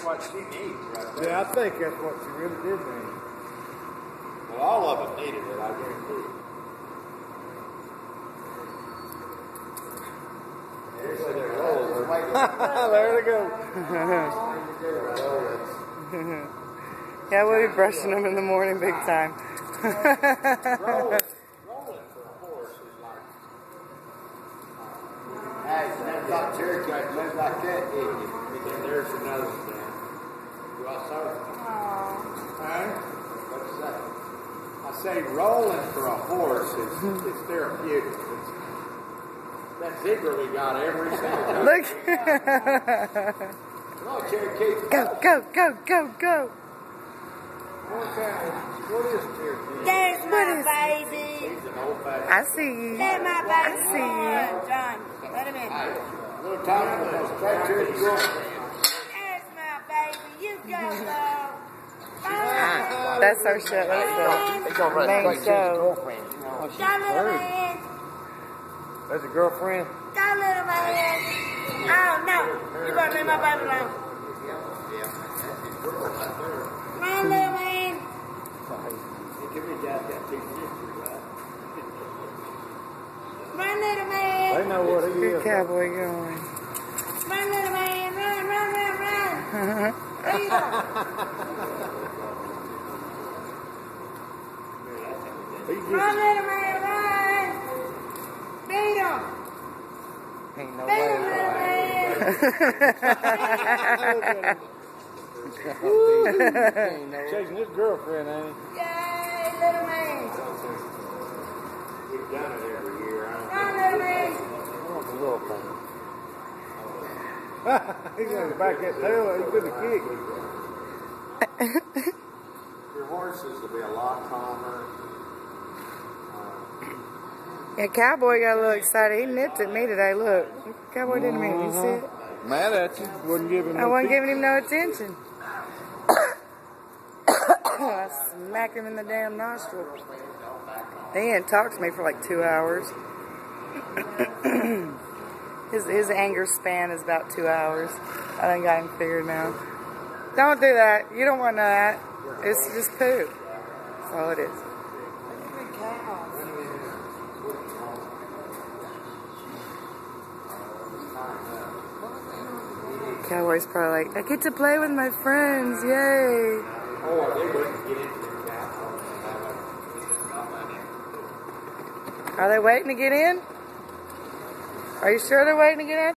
what she needs right there. Yeah, I think that's what she really did need. Well, all of us needed it, I guarantee you. There's like a roll. There they go. Yeah, we'll be brushing them in the morning big time. Rolling for a horse is like... Hey, never thought Cherokee would live like that, did you? And there's another stand. Do I saw it? Huh? What'd you say? I say rolling for a horse is therapeutic. That zebra we got every single time. Look. Come on, Cherokee. Go, go, go, go, go. What is Cherokee? There's my baby. He's an old-fashioned... I see you. There's my baby. I see you. John, let him in. Little Tommy with those tractors. There's my baby. You go, go. That's our show. That's the main show. Go, little man. That's a girlfriend. Go, little man. Oh, no. You better leave my baby alone. Run, little man. Run, little man. They know what he Good is. cowboy going. Run, little man. Run, run, run, run. Where you going? Run, little man, run. Beat him. Ain't no Beat him, way. little man. Chasing his girlfriend, ain't he? Yay, little man. We've done it every year. Run, little man. I want the little thing. He's going to back that tail. He's going to kick. Your horses will be a lot calmer. Yeah, cowboy got a little excited. He nipped at me today. Look, cowboy didn't mean it. You see it? Mad at you. Wouldn't give him I no wasn't peace. giving him no attention. I smacked him in the damn nostril. He didn't talk to me for like 2 hours. His anger span is about 2 hours. I think I got him figured now. Don't do that. You don't want to know that. It's just poop. That's all it is. Cowboy's probably like, I get to play with my friends, yay. Or they wouldn't get into the castle. Are they waiting to get in? Are you sure they're waiting to get in?